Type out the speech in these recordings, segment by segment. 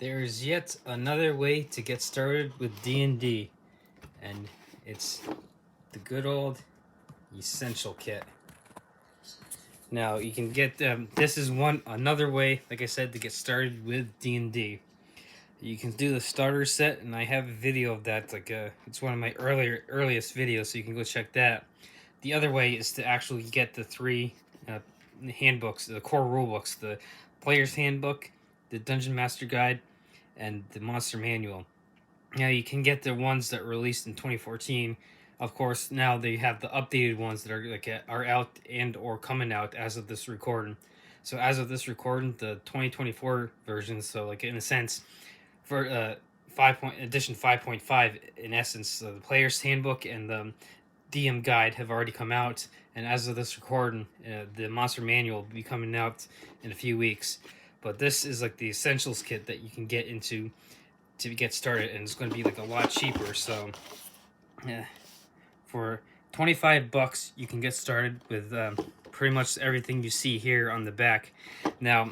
There's yet another way to get started with D&D, and it's the good old Essential Kit. Now you can get this is another way, like I said, to get started with D&D. You can do the starter set, and I have a video of that. It's one of my earliest videos, so you can go check that. The other way is to actually get the three handbooks, the core rule books, the Player's Handbook, the Dungeon Master Guide, and the Monster Manual. Now you can get the ones that were released in 2014. Of course, now they have the updated ones that are out and or coming out as of this recording. So as of this recording, the 2024 version. So like in a sense, for edition 5.5, in essence, the Player's Handbook and the DM Guide have already come out, and as of this recording, the Monster Manual will be coming out in a few weeks. But this is like the Essentials kit that you can get into to get started, and it's going to be like a lot cheaper. So, for $25, you can get started with pretty much everything you see here on the back. Now,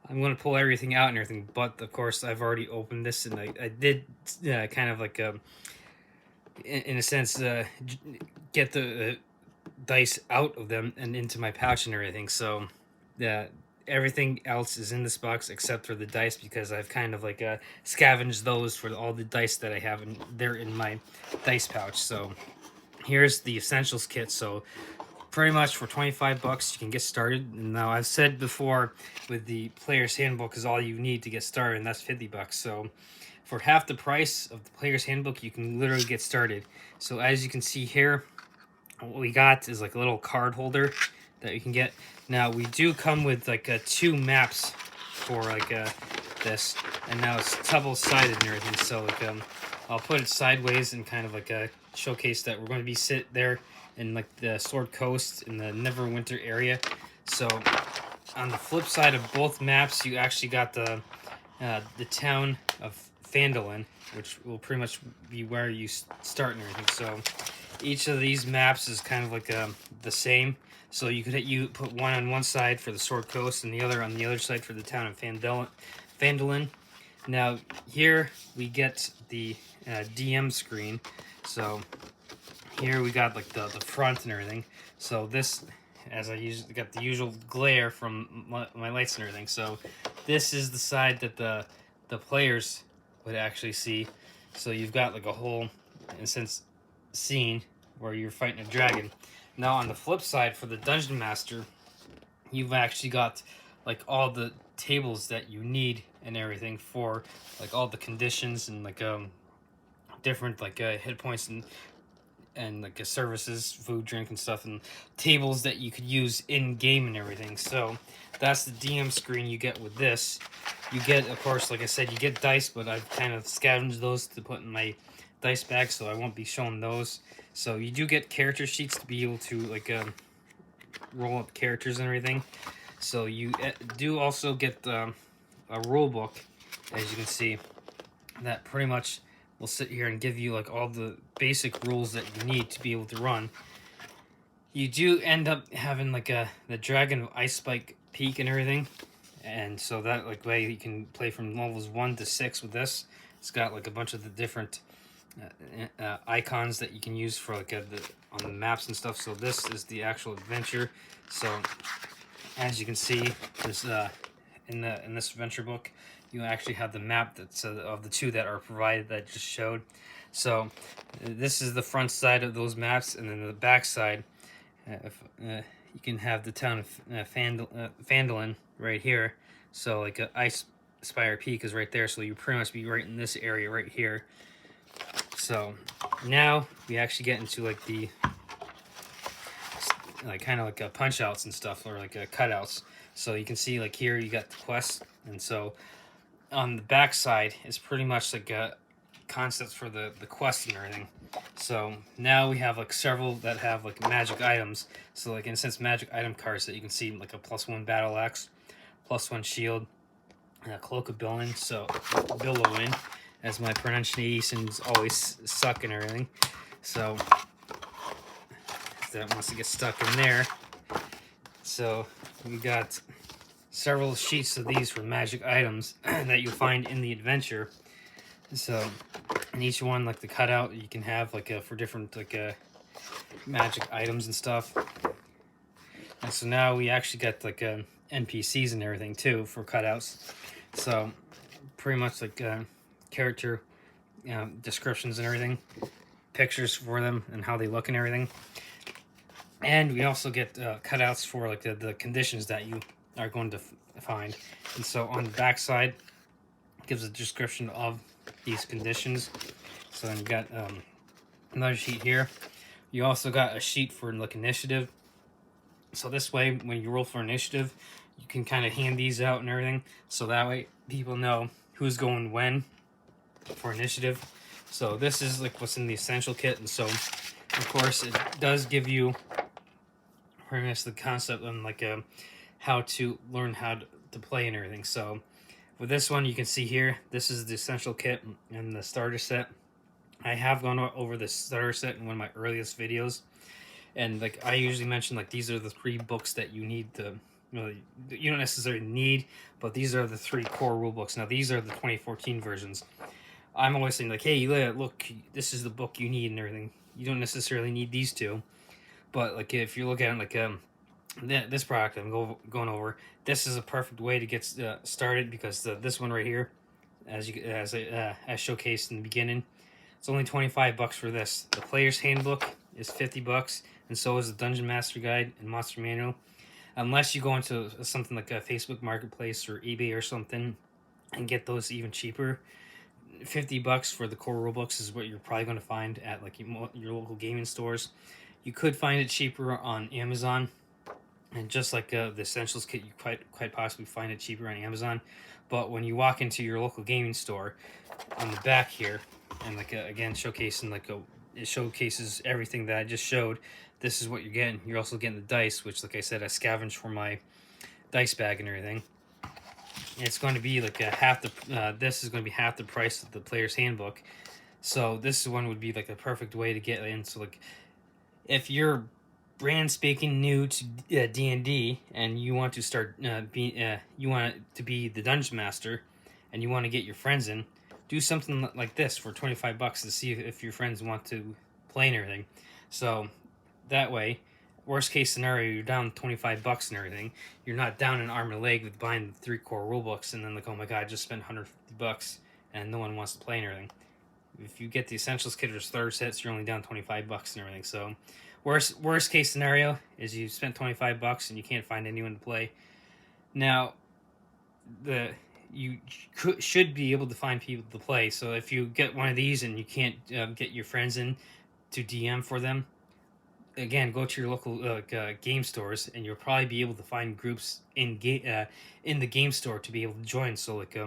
I'm going to pull everything out and everything, but of course, I've already opened this, and I did kind of like in a sense, get the dice out of them and into my pouch and everything. So, everything else is in this box except for the dice, because I've kind of like scavenged those for all the dice that I have, and they're in my dice pouch. So, here's the Essentials kit. So, pretty much for $25, you can get started. Now, I've said before, with the Player's Handbook is all you need to get started, and that's $50. So, for half the price of the Player's Handbook, you can literally get started. So as you can see here, what we got is like a little card holder that you can get. Now we do come with like two maps for like this, and now it's double-sided and everything. So like I'll put it sideways and kind of like showcase that we're going to be sit there in like the Sword Coast in the Neverwinter area. So on the flip side of both maps, you actually got the town of Phandalin, which will pretty much be where you start and everything. So each of these maps is kind of like the same. So you put one on one side for the Sword Coast and the other on the other side for the town of Phandalin. Now here we get the DM screen. So here we got like the front and everything. So this, as I got the usual glare from my lights and everything. So this is the side that the players would actually see. So you've got like a whole, in a sense, scene where you're fighting a dragon. Now on the flip side, for the Dungeon Master, you've actually got like all the tables that you need and everything for like all the conditions and like different like hit points and like services, food, drink, and stuff, and tables that you could use in game and everything. So that's the DM screen you get with this. You get, of course, like I said, you get dice, but I've kind of scavenged those to put in my dice bag, so I won't be showing those. So you do get character sheets to be able to like roll up characters and everything. So you do also get a rule book, as you can see, that pretty much will sit here and give you like all the basic rules that you need to be able to run. You do end up having like the Dragon of Icespike Peak and everything, and so that like way you can play from levels 1 to 6 with this. It's got like a bunch of the different icons that you can use for like on the maps and stuff. So this is the actual adventure. So as you can see, this in this adventure book, you actually have the map that's of the two that are provided that I just showed. So this is the front side of those maps, and then the back side, you can have the town of Phandalin right here. So like Ice Spire Peak is right there, so you pretty much be right in this area right here. So now we actually get into like the like kind of like punch outs and stuff, or like cutouts. So you can see like here you got the quests, and so on the back side is pretty much like concepts for the quests and everything. So now we have like several that have like magic items. So like in a sense, magic item cards that you can see, like a +1 battle axe, +1 shield, and a cloak of Billowin. So Billowin, as my pronunciations always suck and everything. So that wants to get stuck in there. So we got several sheets of these for magic items that you'll find in the adventure. So, and each one, like the cutout, you can have like for different magic items and stuff. And so now we actually got like NPCs and everything too for cutouts. So pretty much like character descriptions and everything, pictures for them and how they look and everything. And we also get cutouts for like the conditions that you are going to find. And so on the back side, it gives a description of these conditions. So then you got another sheet here. You also got a sheet for like initiative. So this way, when you roll for initiative, you can kind of hand these out and everything. So that way, people know who's going when for initiative. So this is like what's in the essential kit. And so, of course, it does give you pretty much the concept on like how to learn how to play and everything. So with this one, you can see here, this is the essential kit and the starter set. I have gone over the starter set in one of my earliest videos. And like I usually mention, like these are the 3 books that you need to, you don't necessarily need, but these are the 3 core rule books. Now these are the 2014 versions. I'm always saying like, hey, look, this is the book you need and everything. You don't necessarily need these 2, but like if you look at it like this product I'm going over, this is a perfect way to get started because this one right here, as showcased in the beginning, it's only $25 for this. The player's handbook is $50, and so is the Dungeon Master Guide and Monster Manual. Unless you go into something like a Facebook Marketplace or eBay or something and get those even cheaper, $50 for the core rulebooks is what you're probably going to find at like your local gaming stores. You could find it cheaper on Amazon, and just like the Essentials kit, you quite possibly find it cheaper on Amazon. But when you walk into your local gaming store, on the back here, and like again showcasing it showcases everything that I just showed. This is what you're getting. You're also getting the dice, which, like I said, I scavenged for my dice bag and everything. It's going to be like half the. This is going to be half the price of the player's handbook. So this one would be like a perfect way to get in. So like, if you're brand spanking new to D&D and you want to start you want to be the dungeon master, and you want to get your friends in, do something like this for $25 to see if your friends want to play and everything. So that way, worst case scenario, you're down $25 and everything. You're not down an arm and a leg with buying the 3 core rule books and then like, oh my god, I just spent $150 and no one wants to play and everything. If you get the essentials kit or starter sets, you're only down $25 and everything. So worst case scenario is you spent $25 and you can't find anyone to play. Now, you should be able to find people to play. So if you get one of these and you can't get your friends in to DM for them, again, go to your local game stores, and you'll probably be able to find groups in the game store to be able to join. So like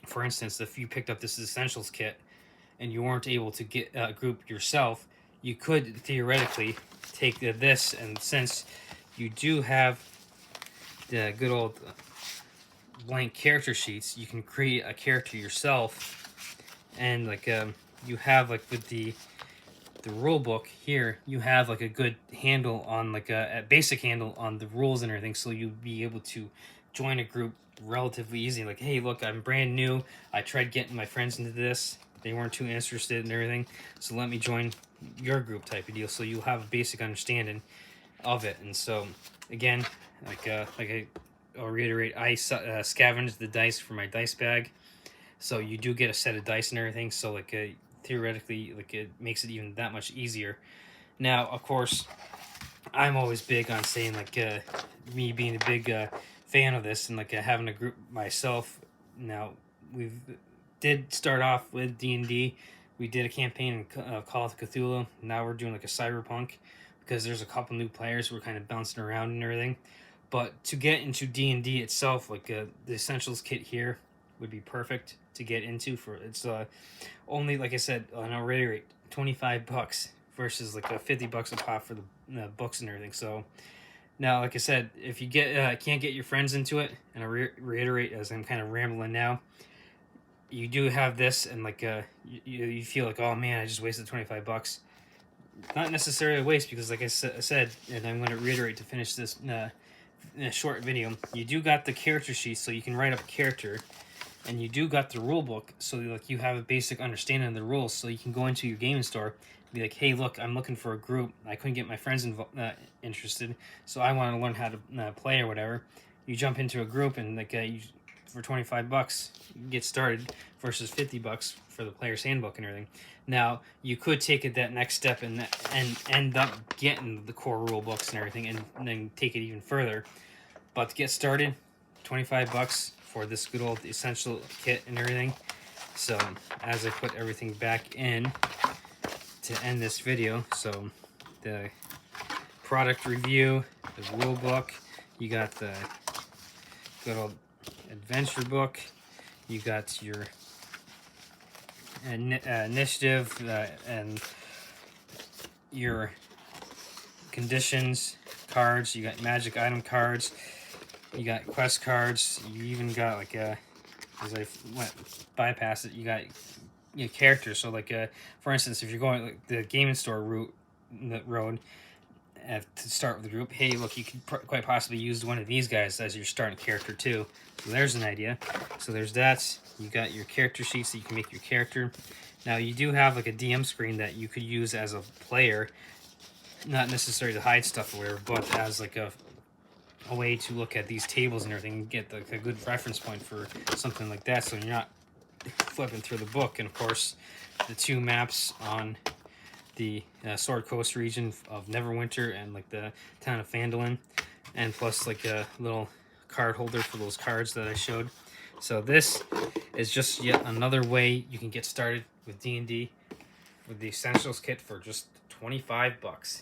for instance, if you picked up this essentials kit and you weren't able to get a group yourself, you could theoretically take this, and since you do have the good old blank character sheets, you can create a character yourself. And like you have like with the rule book here, you have like a good handle on like a basic handle on the rules and everything, so you'll be able to join a group relatively easy. Like, hey, look, I'm brand new, I tried getting my friends into this, they weren't too interested and everything, so let me join your group type of deal. So you'll have a basic understanding of it. And so again, I'll reiterate, I scavenged the dice for my dice bag, so you do get a set of dice and everything. So like theoretically, like it makes it even that much easier. Now, of course, I'm always big on saying like me being a big fan of this and like having a group myself. Now we did start off with D&D. We did a campaign in Call of Cthulhu. Now we're doing like a cyberpunk because there's a couple new players who are kind of bouncing around and everything. But to get into D&D itself, like the essentials kit here would be perfect to get into. For it's only, like I said, and I'll reiterate, $25 versus like $50 a pop for the books and everything. So now, like I said, if you can't get your friends into it, and I reiterate as I'm kind of rambling now, you do have this, and like you feel like, oh man, I just wasted $25. Not necessarily a waste, because like I said, and I'm going to reiterate to finish this in a short video, you do got the character sheet, so you can write up a character, and you do got the rule book, so like you have a basic understanding of the rules, so you can go into your gaming store and be like, hey, look, I'm looking for a group. I couldn't get my friends interested, so I want to learn how to play or whatever. You jump into a group, and like for $25, you can get started versus $50 for the player's handbook and everything. Now you could take it that next step and end up getting the core rule books and everything, and then take it even further. But to get started, $25 for this good old essential kit and everything. So as I put everything back in to end this video, so the product review, the rule book, you got the good old adventure book, you got your initiative and your conditions cards, you got magic item cards, you got quest cards, you even got like as I went bypass it, you got characters. So like for instance, if you're going like the gaming store road to start with the group, hey look, you could quite possibly use one of these guys as your starting character too. So there's an idea. So there's that. You got your character sheets that you can make your character. Now you do have like a DM screen that you could use as a player, not necessarily to hide stuff or whatever, but as like a way to look at these tables and everything and get like a good reference point for something like that, so you're not flipping through the book. And of course the two maps on the Sword Coast region of Neverwinter and like the town of Phandalin, and plus like a little card holder for those cards that I showed. So this is just yet another way you can get started with D&D with the Essentials kit for just $25.